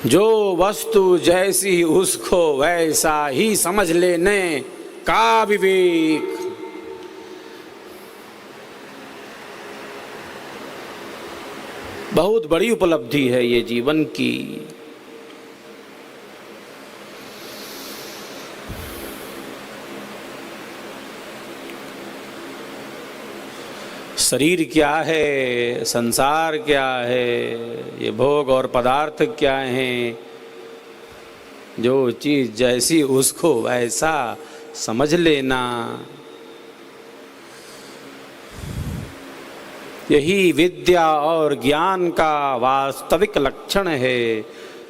जो वस्तु जैसी उसको वैसा ही समझ लेने का विवेक। बहुत बड़ी उपलब्धि है ये जीवन की। शरीर क्या है, संसार क्या है, ये भोग और पदार्थ क्या हैं, जो चीज़ जैसी उसको वैसा समझ लेना, यही विद्या और ज्ञान का वास्तविक लक्षण है।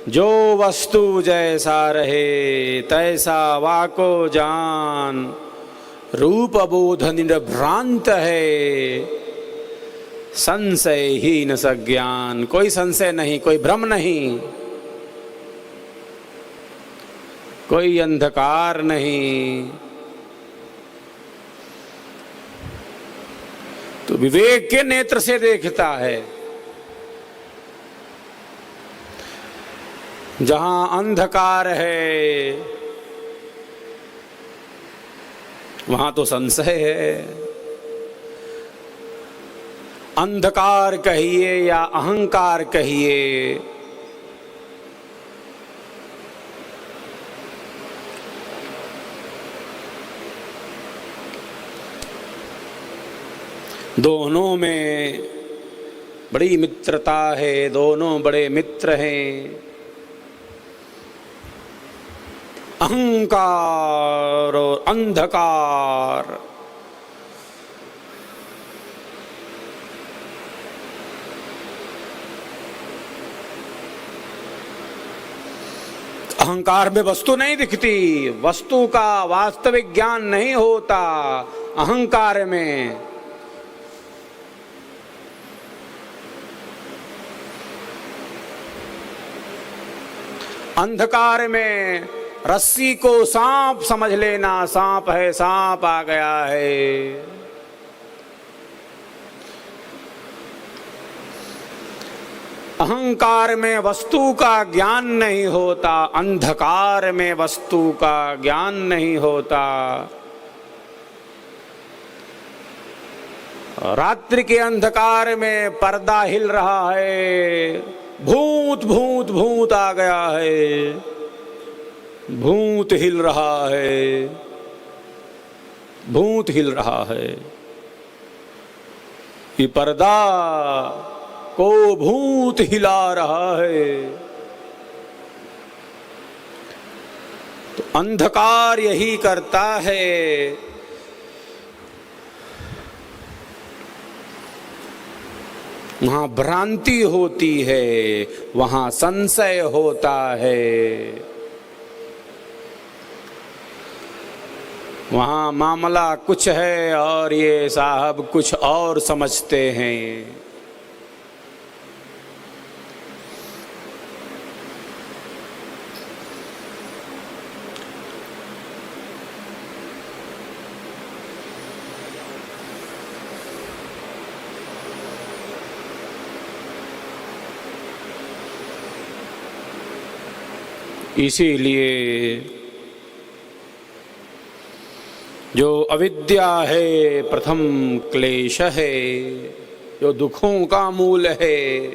जो वस्तु जैसा रहे तैसा वाको जान, रूप बोध निर्भ्रांत है, संशयहीन सज्ञान। कोई संशय नहीं, कोई भ्रम नहीं, कोई अंधकार नहीं। तो विवेक के नेत्र से देखता है। जहां अंधकार है वहां तो संशय है। अंधकार कहिए या अहंकार कहिए, दोनों में बड़ी मित्रता है, दोनों बड़े मित्र हैं। अहंकार और अंधकार। अहंकार में वस्तु नहीं दिखती, वस्तु का वास्तविक ज्ञान नहीं होता अहंकार में। अंधकार में रस्सी को सांप समझ लेना, सांप है, सांप आ गया है। अहंकार में वस्तु का ज्ञान नहीं होता, अंधकार में वस्तु का ज्ञान नहीं होता। रात्रि के अंधकार में पर्दा हिल रहा है, भूत भूत भूत आ गया है, भूत हिल रहा है, भूत हिल रहा है। ये पर्दा को भूत हिला रहा है। तो अंधकार यही करता है। वहां भ्रांति होती है, वहां संशय होता है, वहां मामला कुछ है और ये साहब कुछ और समझते हैं। इसीलिए जो अविद्या है प्रथम क्लेश है, जो दुखों का मूल है।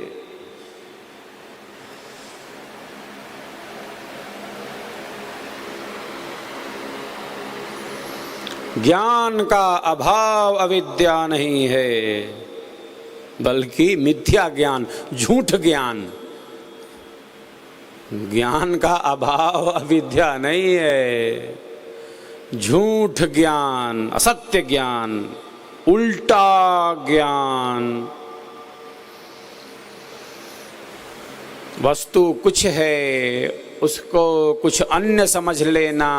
ज्ञान का अभाव अविद्या नहीं है, बल्कि मिथ्या ज्ञान, झूठ ज्ञान। ज्ञान का अभाव अविद्या नहीं है, झूठ ज्ञान, असत्य ज्ञान, उल्टा ज्ञान। वस्तु कुछ है, उसको कुछ अन्य समझ लेना।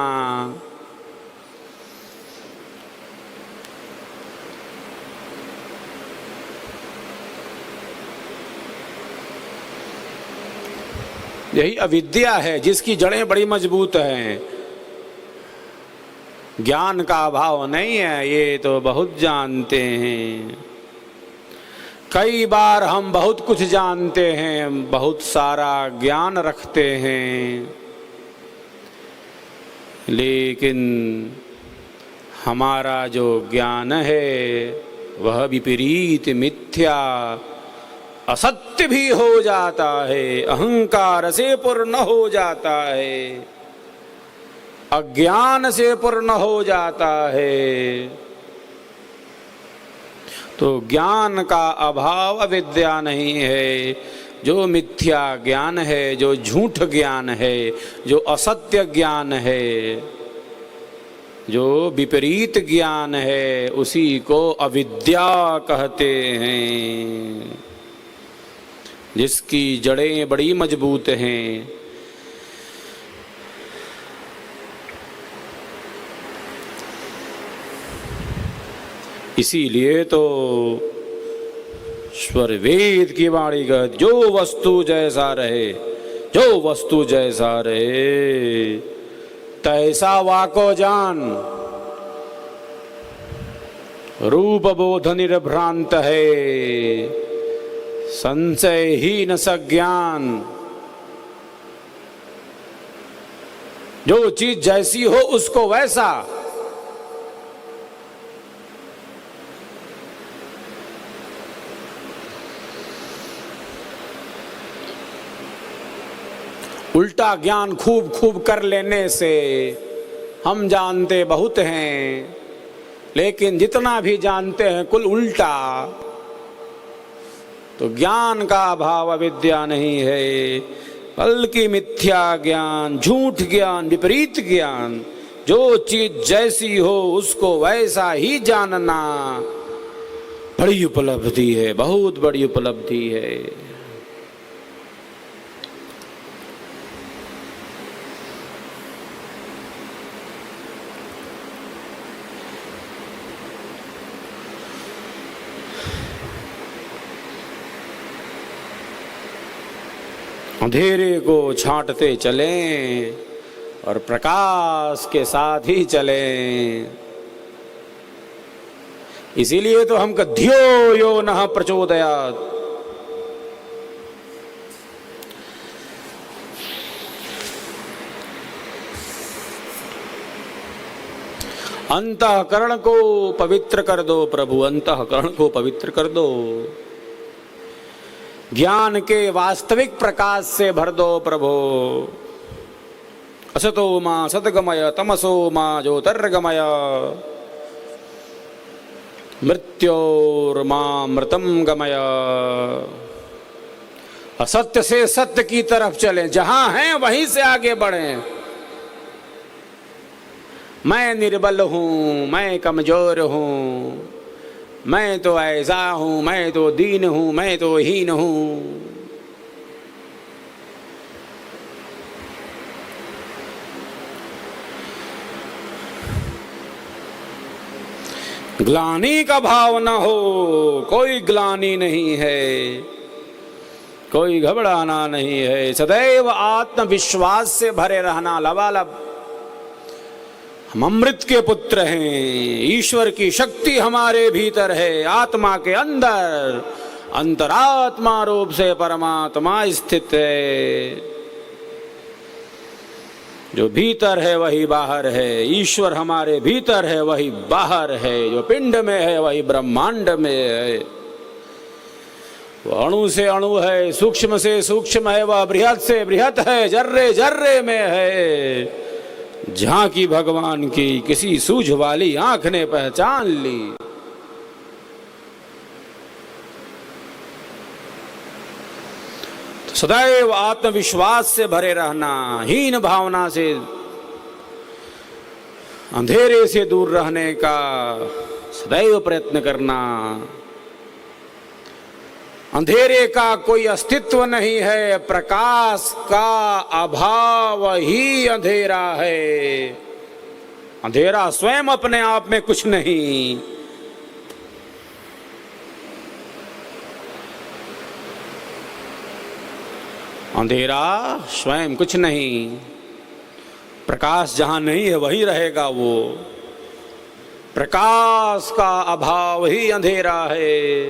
यही अविद्या है जिसकी जड़ें बड़ी मजबूत हैं। ज्ञान का अभाव नहीं है, ये तो बहुत जानते हैं। कई बार हम बहुत कुछ जानते हैं, बहुत सारा ज्ञान रखते हैं, लेकिन हमारा जो ज्ञान है वह विपरीत, मिथ्या, असत्य भी हो जाता है, अहंकार से पूर्ण हो जाता है, अज्ञान से पूर्ण हो जाता है। तो ज्ञान का अभाव अविद्या नहीं है। जो मिथ्या ज्ञान है, जो झूठ ज्ञान है, जो असत्य ज्ञान है, जो विपरीत ज्ञान है, उसी को अविद्या कहते हैं, जिसकी जड़ें बड़ी मजबूत हैं। इसीलिए तो ईश्वर वेद की वाणी का, जो वस्तु जैसा रहे, जो वस्तु जैसा रहे तैसा वाको जान, रूप बोध निर्भ्रांत है, संशयहीन सज्ञान। जो चीज जैसी हो उसको वैसा, उल्टा ज्ञान खूब खूब कर लेने से हम जानते बहुत हैं, लेकिन जितना भी जानते हैं कुल उल्टा। तो ज्ञान का अभाव अविद्या नहीं है, बल्कि मिथ्या ज्ञान, झूठ ज्ञान, विपरीत ज्ञान। जो चीज जैसी हो उसको वैसा ही जानना बड़ी उपलब्धि है, बहुत बड़ी उपलब्धि है। अंधेरे को छांटते चलें और प्रकाश के साथ ही चलें। इसीलिए तो हमको धियो यो नः प्रचोदयात्। अंतःकरण को पवित्र कर दो प्रभु, अंतःकरण को पवित्र कर दो। ज्ञान के वास्तविक प्रकाश से भर दो प्रभु। असतो मां सद्गमय, तमसो मां ज्योतिर्गमय, मृत्योर्मां मृतं गमय। असत्य से सत्य की तरफ चलें, जहां हैं वहीं से आगे बढ़ें। मैं निर्बल हूं, मैं कमजोर हूं, मैं तो ऐसा हूं, मैं तो दीन हूं, मैं तो हीन हूं। ग्लानि का भाव न हो, कोई ग्लानि नहीं है, कोई घबराना नहीं है। सदैव आत्मविश्वास से भरे रहना। लबालब हम अमृत के पुत्र हैं, ईश्वर की शक्ति हमारे भीतर है, आत्मा के अंदर अंतरात्मा रूप से परमात्मा स्थित है। जो भीतर है वही बाहर है, ईश्वर हमारे भीतर है वही बाहर है। जो पिंड में है वही ब्रह्मांड में है। वो अणु से अणु है, सूक्ष्म से सूक्ष्म है, वह बृहत से बृहत है, जर्रे जर्रे में है। झांकी भगवान की किसी सूझ वाली आंख ने पहचान ली। तो सदैव आत्मविश्वास से भरे रहना, हीन भावना से, अंधेरे से दूर रहने का सदैव प्रयत्न करना। अंधेरे का कोई अस्तित्व नहीं है, प्रकाश का अभाव ही अंधेरा है। अंधेरा स्वयं अपने आप में कुछ नहीं। अंधेरा स्वयं कुछ नहीं। प्रकाश जहां नहीं है वही रहेगा। वो प्रकाश का अभाव ही अंधेरा है।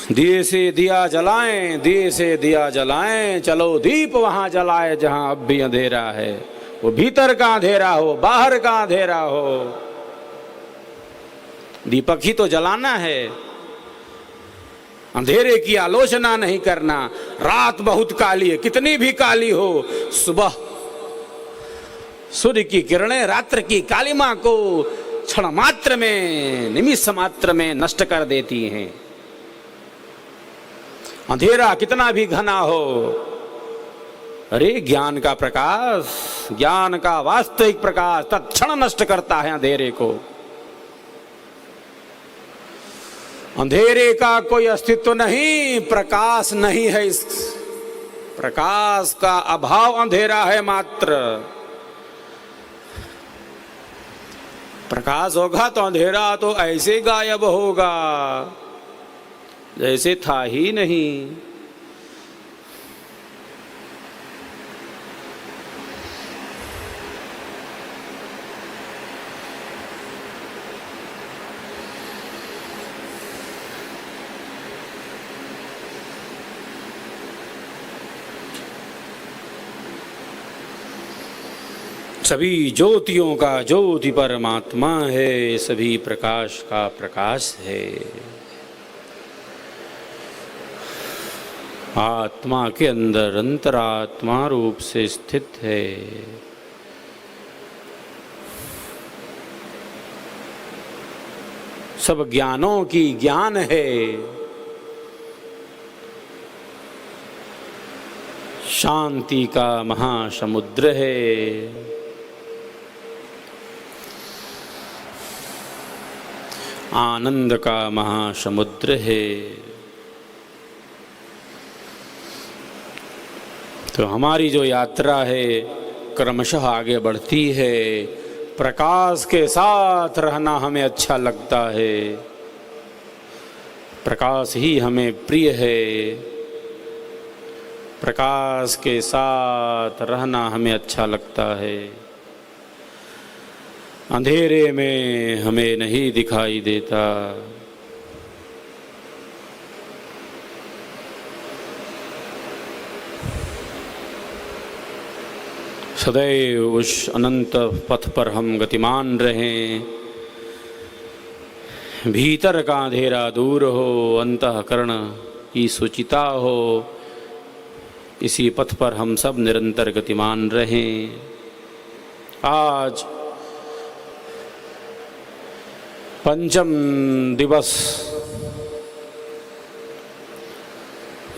दिए से दिया जलाएं, दिए से दिया जलाएं, चलो दीप वहां जलाए जहां अब भी अंधेरा है। वो भीतर का अंधेरा हो, बाहर का अंधेरा हो, दीपक ही तो जलाना है। अंधेरे की आलोचना नहीं करना। रात बहुत काली है, कितनी भी काली हो, सुबह सूर्य की किरणें रात्र की कालिमा को क्षण मात्र में, निमिष मात्र में नष्ट कर देती हैं। अंधेरा कितना भी घना हो, अरे ज्ञान का प्रकाश, ज्ञान का वास्तविक प्रकाश तत्क्षण नष्ट करता है अंधेरे को। अंधेरे का कोई अस्तित्व नहीं, प्रकाश नहीं है। इस प्रकाश का अभाव अंधेरा है मात्र। प्रकाश होगा तो अंधेरा तो ऐसे गायब होगा जैसे था ही नहीं। सभी ज्योतियों का ज्योति परमात्मा है, सभी प्रकाश का प्रकाश है। आत्मा के अंदर अंतरात्मा रूप से स्थित है। सब ज्ञानों की ज्ञान है। शांति का महासमुद्र है। आनंद का महासमुद्र है। तो हमारी जो यात्रा है क्रमशः आगे बढ़ती है। प्रकाश के साथ रहना हमें अच्छा लगता है। प्रकाश ही हमें प्रिय है। प्रकाश के साथ रहना हमें अच्छा लगता है। अंधेरे में हमें नहीं दिखाई देता। सदैव उस अनंत पथ पर हम गतिमान रहें। भीतर का अंधेरा दूर हो, अंतःकरण की शुचिता हो, इसी पथ पर हम सब निरंतर गतिमान रहें। आज पंचम दिवस,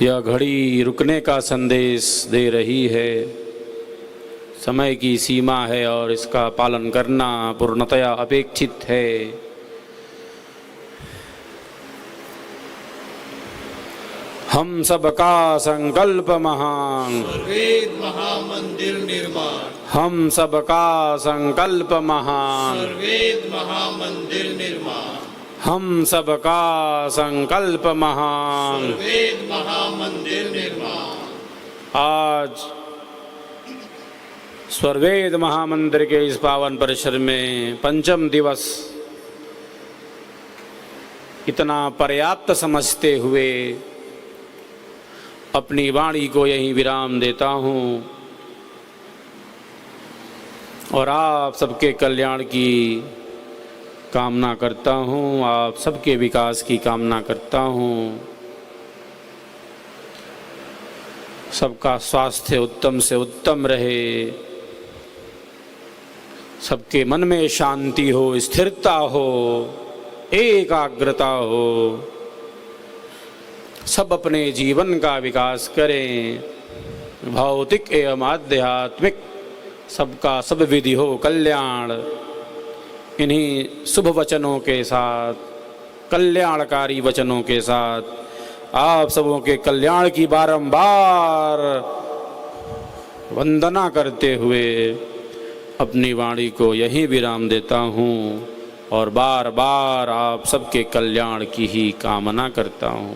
यह घड़ी रुकने का संदेश दे रही है। समय की सीमा है और इसका पालन करना पूर्णतया अपेक्षित है। हम सबका संकल्प महान, सर्वेद महामंदिर निर्माण। हम सबका संकल्प महान, सर्वेद महामंदिर निर्माण। हम सबका संकल्प महान। सर्वेद महामंदिर निर्माण। आज स्वर्वेद महामंदिर के इस पावन परिसर में पंचम दिवस इतना पर्याप्त समझते हुए अपनी वाणी को यहीं विराम देता हूँ और आप सबके कल्याण की कामना करता हूँ। आप सबके विकास की कामना करता हूँ। सबका स्वास्थ्य उत्तम से उत्तम रहे। सबके मन में शांति हो, स्थिरता हो, एकाग्रता हो। सब अपने जीवन का विकास करें। भौतिक एवं आध्यात्मिक सबका सब विधि हो कल्याण। इन्हीं शुभ वचनों के साथ, कल्याणकारी वचनों के साथ आप सबों के कल्याण की बारंबार वंदना करते हुए अपनी वाणी को यहीं विराम देता हूँ और बार बार आप सबके कल्याण की ही कामना करता हूँ।